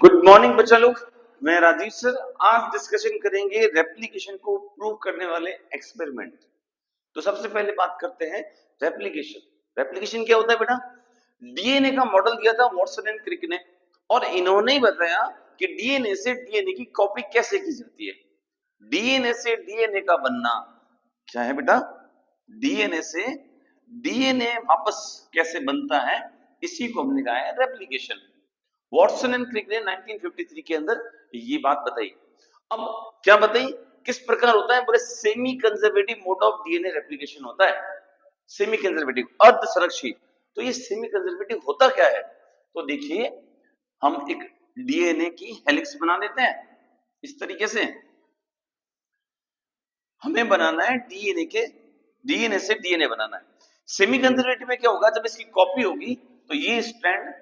Good morning बच्चा लोग। मैं राजीव सर। आज डिस्कशन करेंगे रेप्लिकेशन को प्रूव करने वाले एक्सपेरिमेंट। तो सबसे पहले बात करते हैं रेप्लिकेशन। रेप्लिकेशन क्या होता है बेटा? डीएनए का मॉडल दिया था वॉटसन एंड क्रिक ने, और इन्होंने ही बताया कि डीएनए से डीएनए की कॉपी कैसे की जाती है। डीएनए से डीएनए का बनना क्या है बेटा? डीएनए से डीएनए वापस कैसे बनता है, इसी को हमने कहा है रेप्लिकेशन। वॉटसन एंड क्रिक ने 1953 के अंदर ये बात बताई। अब क्या बताई, किस प्रकार होता है? बोले semi conservative mode of DNA replication होता है। सेमी कंजर्वेटिव, अर्ध संरक्षित। तो ये सेमी कंजर्वेटिव होता क्या है? तो देखिए, हम एक डीएनए की हेलिक्स बना देते हैं इस तरीके से। हमें बनाना है डीएनए से डीएनए बनाना है। सेमी कंजर्वेटिव में क्या होगा, जब इसकी कॉपी होगी तो ये स्ट्रैंड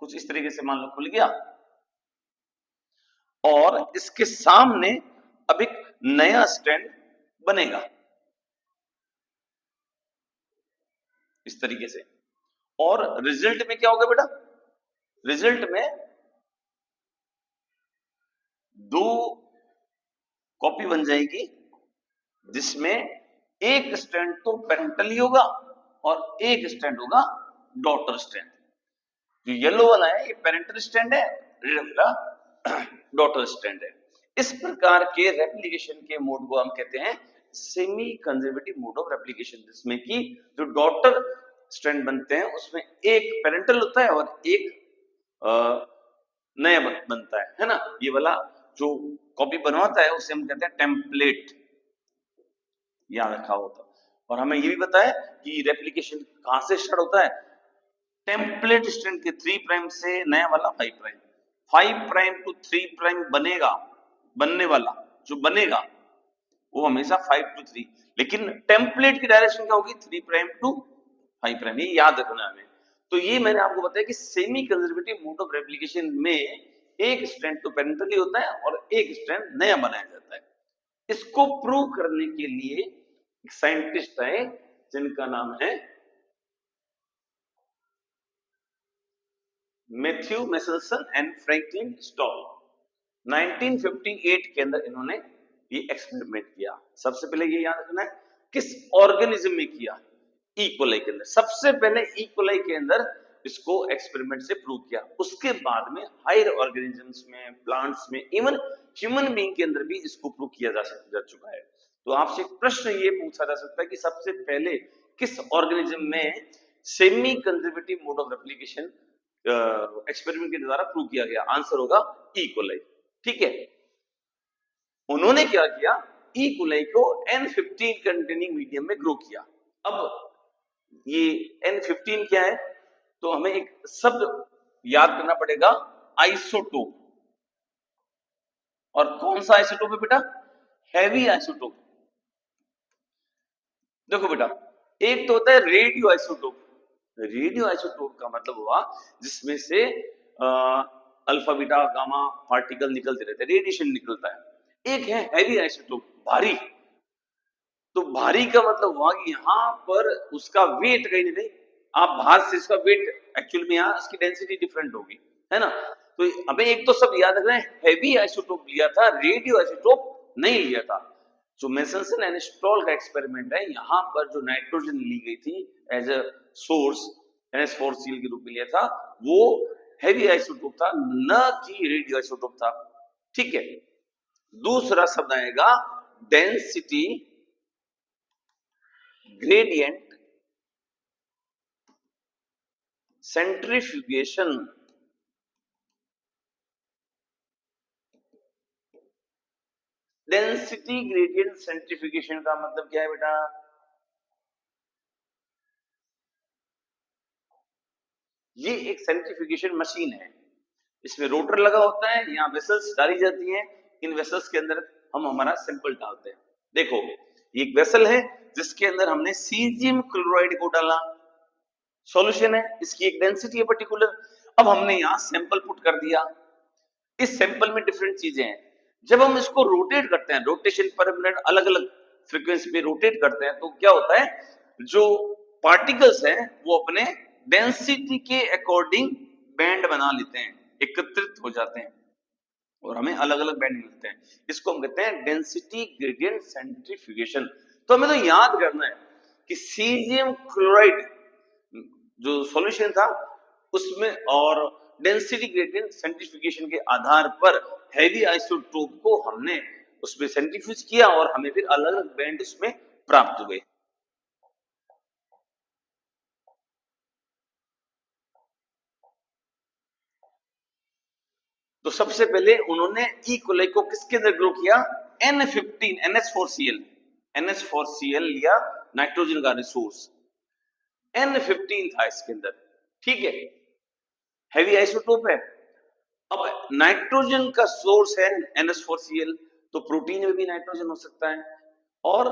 कुछ इस तरीके से मान लो खुल गया, और इसके सामने अब एक नया स्ट्रैंड बनेगा इस तरीके से। और रिजल्ट में क्या होगा बेटा? रिजल्ट में दो कॉपी बन जाएगी, जिसमें एक स्ट्रैंड तो पेरेंटल ही होगा और एक स्ट्रैंड होगा डॉटर स्ट्रैंड। जो येलो वाला है ये पेरेंटल स्ट्रैंड है, रेड वाला डॉटर स्ट्रैंड है। इस प्रकार के रेप्लिकेशन के मोड को हम कहते हैं semi conservative mode of replication, जिसमें कि जो डॉटर स्ट्रैंड बनते हैं उसमें एक पेरेंटल होता है और एक नया बनता है ना। ये वाला जो कॉपी बनवाता है उसे हम कहते हैं टेम्पलेट, याद रखा होता। और हमें ये भी पता है कि रेप्लिकेशन कहां से स्टार्ट होता है? टेम्पलेट स्ट्रैंड के 3 प्राइम से नया वाला 5 प्राइम, 5 प्राइम टू 3 प्राइम बनेगा, बनने वाला जो बनेगा वो हमेशा 5 टू 3, लेकिन टेम्पलेट की डायरेक्शन क्या होगी? 3 प्राइम टू 5 प्राइम। ये याद रखना है हमें। तो ये मैंने आपको बताया कि semi conservative mode of replication में एक स्ट्रैंड तो पेरेंटली होता है और एक स्ट्रैंड नया बनाया जाता है। इसको प्रूव करने के लिए एक साइंटिस्ट है जिनका नाम है Matthew Meselson and Franklin stall. 1958 के अंदर इन्होंने ये एक्सपेरिमेंट किया। सबसे पहले ये याद रखना है किस ऑर्गेनिज्म में किया? इकोलाई के अंदर। सबसे पहले इकोलाई के अंदर इसको एक्सपेरिमेंट से प्रूव किया। उसके बाद में हायर ऑर्गेनिजम्स में, प्लांट्स में, इवन ह्यूमन बीइंग के अंदर भी इसको प्रूव किया जा चुका है। तो आपसे एक प्रश्न ये पूछा जा सकता है कि सबसे पहले किस ऑर्गेनिज्म में semi conservative mode of replication experiment के द्वारा प्रूव किया गया? आंसर होगा ई कोलाई। ठीक है, उन्होंने क्या किया? ई कोलाई को N15 कंटेनिंग मीडियम में ग्रो किया। अब ये N15 क्या है? तो हमें एक शब्द याद करना पड़ेगा, आइसोटोप। और कौन सा आइसोटोप है बेटा? Heavy isotope. देखो बेटा, एक तो होता है रेडियो आइसोटोप। रेडियो आइसोटोप का मतलब हुआ जिसमें से अल्फा बीटा गामा पार्टिकल निकलते रहते हैं, रेडिएशन निकलता है। एक है हैवी आइसोटोप, भारी। तो भारी का मतलब हुआ कि यहाँ पर उसका वेट कहीं ना कहीं, आप बाहर से इसका वेट, एक्चुअली में यहाँ इसकी डेंसिटी डिफरेंट होगी, है ना। तो हमें एक तो सब याद रखना है, हैवी आइसोटोप लिया था, रेडियो आइसोटोप नहीं लिया था। जो मेसेल्सन एंड स्टॉल का एक्सपेरिमेंट है, यहाँ पर जो नाइट्रोजन ली गई थी एज अ सोर्स, NH4Cl के रूप में लिया था, वो हैवी आइसोटोप था, न कि रेडियो आइसोटोप था। ठीक है, दूसरा शब्द आएगा density gradient centrifugation. Density gradient centrifugation का मतलब क्या है बेटा? ये एक सेंट्रीफ्यूगेशन मशीन है, इसमें रोटर लगा होता है, यहाँ वेसल्स डाली जाती हैं, इन वेसल्स के अंदर हम हमारा सैंपल डालते हैं। देखो, ये एक वेसल है जिसके अंदर हमने सीजियम क्लोराइड को डाला, सॉल्यूशन है, इसकी एक डेंसिटी है पर्टिकुलर। अब हमने यहाँ सैंपल पुट कर दिया। इस सैंपल में डिफरेंट चीजें हैं। जब हम इसको रोटेट करते हैं, रोटेशन पर मिनट अलग अलग फ्रीक्वेंसी पे रोटेट करते हैं, तो क्या होता है? जो पार्टिकल्स हैं वो अपने डेंसिटी के अकॉर्डिंग बैंड बना लेते हैं। एकत्रित हो जाते हैं और हमें अलग अलग बैंड मिलते हैं। इसको हम कहते हैं डेंसिटी ग्रेडियंट सेंट्रीफ्यूगेशन। तो हमें तो याद करना है कि सीजियम क्लोराइड जो सॉल्यूशन था उसमें और डेंसिटी ग्रेडियंट सेंट्रीफ्यूगेशन के आधार पर हैवी आइसोटोप को हमने उसमें सेंट्रीफ्यूज किया और हमें फिर अलग अलग बैंड उसमें प्राप्त हुए। तो सबसे पहले उन्होंने ई कोलाई को किसके अंदर ग्रो किया? N15 NH4Cl NH4Cl लिया नाइट्रोजन का रिसोर्स N15 था इसके अंदर, ठीक है, हैवी आइसोटोप है। अब नाइट्रोजन का सोर्स है NH4Cl, तो प्रोटीन में भी नाइट्रोजन हो सकता है और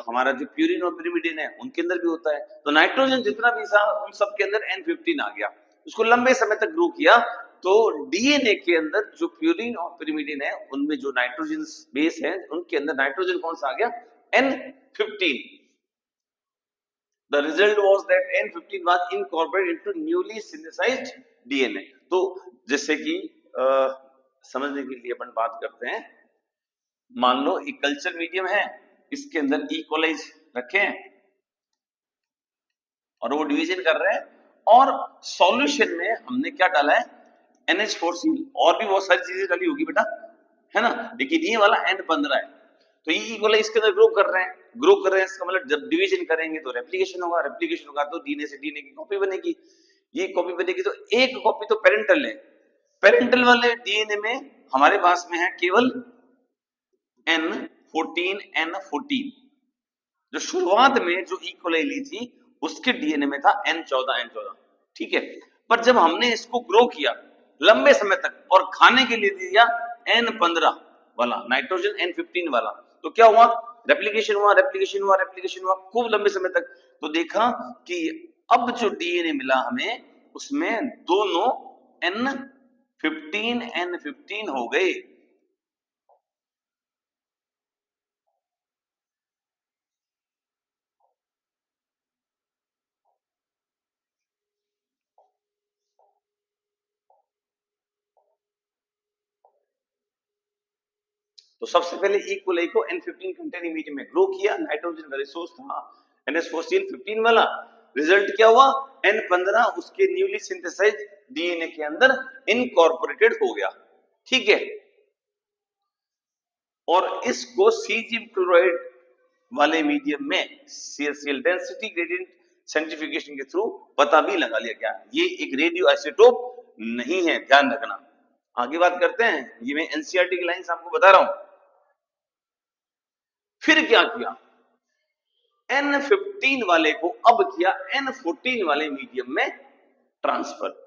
हमारा जो प्यूरिन और pyrimidine है उनके अंदर भी होता है। तो नाइट्रोजन जितना भी था उन सब के अंदर N15 आ गया, उसको लंबे समय तक ग्रो किया। तो डीएनए के अंदर जो प्यूरिन और pyrimidine है उनमें जो नाइट्रोजन बेस है उनके अंदर नाइट्रोजन कौन सा आ गया? N15। The result was that N15 was incorporated into newly synthesized DNA। तो जैसे कि समझने के लिए अपन बात करते हैं, मान लो एक कल्चर मीडियम है, इसके अंदर ई कोलाई रखे हैं और वो डिवीजन कर रहे हैं और सॉल्यूशन में हमने क्या डाला है? NH4Cl। और भी बहुत सारी चीजें डाली होगी बेटा, है ना, लेकिन ये वाला N15 है। तो ये ई कोलाई इसके अंदर ग्रो कर रहे हैं, इसका मतलब जब डिवीजन करेंगे तो रेप्लिकेशन होगा तो डीएनए से डीएनए की कॉपी बनेगी। ये कॉपी बनेगी तो एक कॉपी तो पेरेंटल है, पेरेंटल वाले डीएनए में हमारे पास में है केवल N14 जो शुरुआत में जो ई कोलाई ली थी उसके डीएनए में था N14, ठीक है। पर जब हमने इसको ग्रो किया लंबे समय तक और खाने के लिए दिया N15 वाला नाइट्रोजन N15 वाला, तो क्या हुआ? रेप्लिकेशन हुआ खूब लंबे समय तक। तो देखा कि अब जो डीएनए मिला हमें उसमें दोनों N15 हो गए। तो सबसे पहले ई कोलाई को N15 कंटेनिंग मीडियम में ग्रो किया, नाइट्रोजन का रिसोर्स था NH4Cl15 वाला। रिजल्ट क्या हुआ? N15 उसके न्यूली सिंथेसाइज्ड डीएनए के अंदर इनकॉर्पोरेटेड हो गया, ठीक है। और इसको सीजियम क्लोराइड वाले मीडियम में CaCl डेंसिटी ग्रेडियंट सेंट्रीफ्यूगेशन के थ्रू पता भी लगा लिया गया ये एक रेडियो आइसोटोप नहीं है, ध्यान रखना। आगे बात करते हैं, ये मैं एनसीईआरटी की लाइंस आपको बता रहा हूं। फिर क्या किया? N15 वाले को अब किया N14 वाले मीडियम में ट्रांसफर।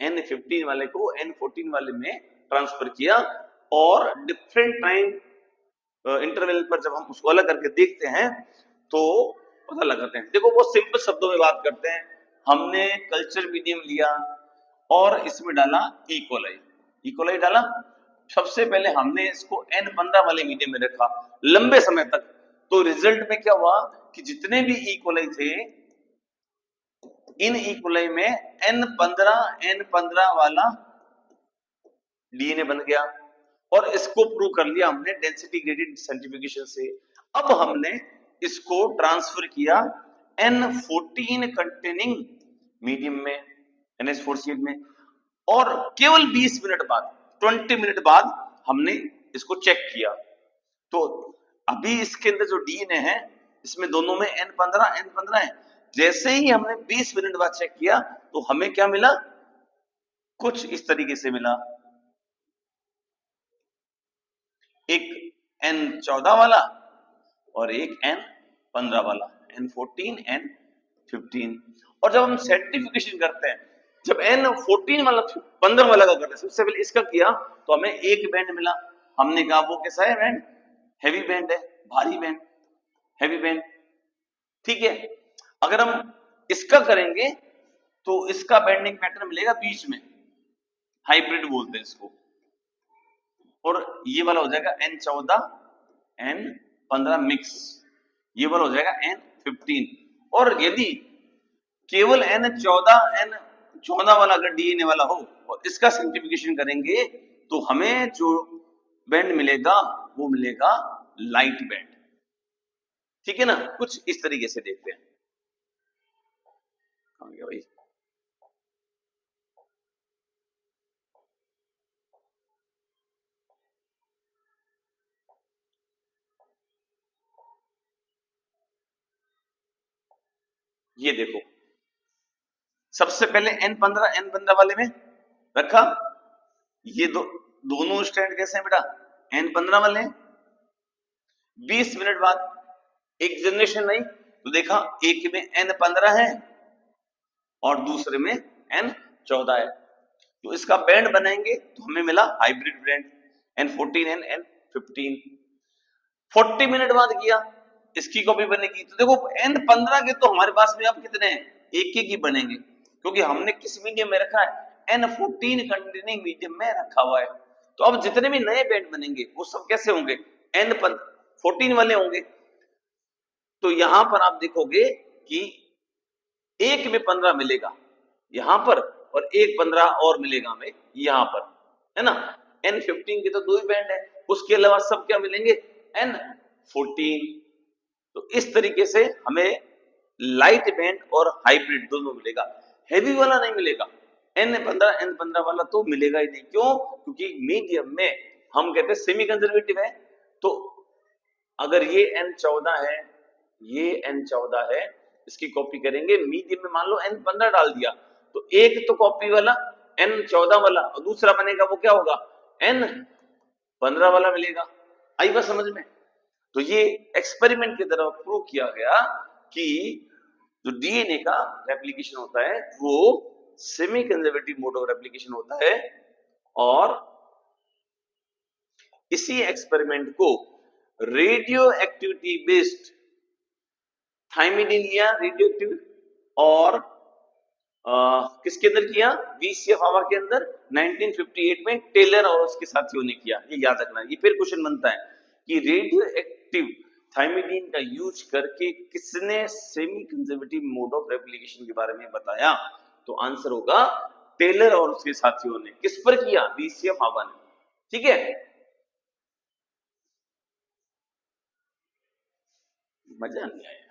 N15 वाले को N14 वाले में ट्रांसफर किया और डिफरेंट टाइम इंटरवल पर जब हम उसको अलग करके देखते हैं तो पता लगाते हैं। देखो बहुत सिंपल शब्दों में बात करते हैं, हमने कल्चर मीडियम लिया और इसमें डाला ई कोलाई डाला। सबसे पहले हमने इसको N15 वाले मीडियम में रखा लंबे समय तक। तो रिजल्ट में क्या हुआ कि जितने भी ई कोलाई थे इन ई कोलाई में N15 वाला डीएनए बन गया और इसको प्रूव कर लिया हमने डेंसिटी ग्रेडियंट सेंट्रीफ्यूगेशन से। अब हमने इसको ट्रांसफर किया N14 कंटेनिंग मीडियम में NH4Cl में और केवल 20 मिनट बाद 20 मिनट बाद हमने इसको चेक किया। तो अभी इसके अंदर जो डीएनए है इसमें दोनों में N15 है। जैसे ही हमने 20 मिनट बाद चेक किया तो हमें क्या मिला? कुछ इस तरीके से मिला, एक N14 वाला और एक N15 वाला, N14 N15। और जब हम सेंट्रीफ्यूगेशन करते हैं, जब N14 वाला 15 वाला का करते हैं, सबसे पहले इसका किया तो हमें एक बैंड मिला। हमने कहा वो कैसा है बैंड? हैवी बैंड है, भारी बैंड, हैवी बैंड, ठीक है। अगर हम इसका करेंगे तो इसका बैंडिंग पैटर्न मिलेगा बीच में, हाइब्रिड बोलते हैं इसको। और ये वाला हो जाएगा N14 N15 मिक्स, ये वाला हो जाएगा N15। और यदि केवल N14 N 14 वाला अगर डीएनए वाला हो और इसका सिंप्लीफिकेशन करेंगे तो हमें जो बैंड मिलेगा वो मिलेगा लाइट बैंड। ठीक है ना, कुछ इस तरीके से देखते हैं। कहां गया भाई? ये देखो, सबसे पहले N15 वाले में रखा। ये दोनों स्टैंड कैसे हैं बेटा? N15 वाले हैं। 20 मिनट बाद एक जनरेशन नहीं तो देखा एक में N15 है और दूसरे में N14 है, तो इसका बैंड बनाएंगे तो हमें मिला hybrid band N14 N15। 40 minute बाद किया, इसकी कॉपी बनेगी तो देखो N15 के तो हमारे पास में अब कितने हैं? एक ही बनेंगे, क्योंकि हमने किस मीडियम में रखा है? N14 कंटेनिंग मीडियम में रखा हुआ है। तो अब जितने भी नए बैंड बनेंगे वो सब कैसे होंगे? N14 वाले होंगे। तो यहां पर आप देखोगे कि एक में 15 मिलेगा यहां पर और एक 15 और मिलेगा हमें यहां पर, है ना। N15 के तो 2 ही बैंड है, उसके अलावा सब क्या मिलेंगे? N14। तो इस तरीके से हमें लाइट बैंड और हाइब्रिड दोनों मिलेगा, हेवी वाला नहीं मिलेगा। N15 वाला तो मिलेगा ही नहीं। क्यों? क्योंकि मीडियम में हम कहते हैं सेमी कंजर्वेटिव है। तो अगर ये N14 है, ये N14 है, इसकी कॉपी करेंगे मीडियम में, मान लो N15 डाल दिया तो एक तो कॉपी वाला N14 वाला और दूसरा बनेगा वो क्या होगा? N15 वाला मिलेगा। आई बात समझ में? तो ये एक्सपेरिमेंट की तरह प्रूव किया गया कि जो डीएनए का रेप्लिकेशन होता है वो semi conservative mode of replication होता है। और इसी एक्सपेरिमेंट को रेडियो एक्टिविटी बेस्ड थाइमिडीन लिया रेडियो एक्टिव, और किसके अंदर किया? वीसीएफ-आवर के अंदर 1958 में टेलर और उसके साथियों ने किया। ये याद रखना, ये फिर क्वेश्चन बनता है कि रेडियो एक्टिव थाइमिडीन का यूज करके किसने semi conservative mode of replication के बारे में बताया? तो आंसर होगा टेलर और उसके साथियों ने। किस पर किया? वीसीएफ-आवर ने। ठीक है, मजा नहीं आया।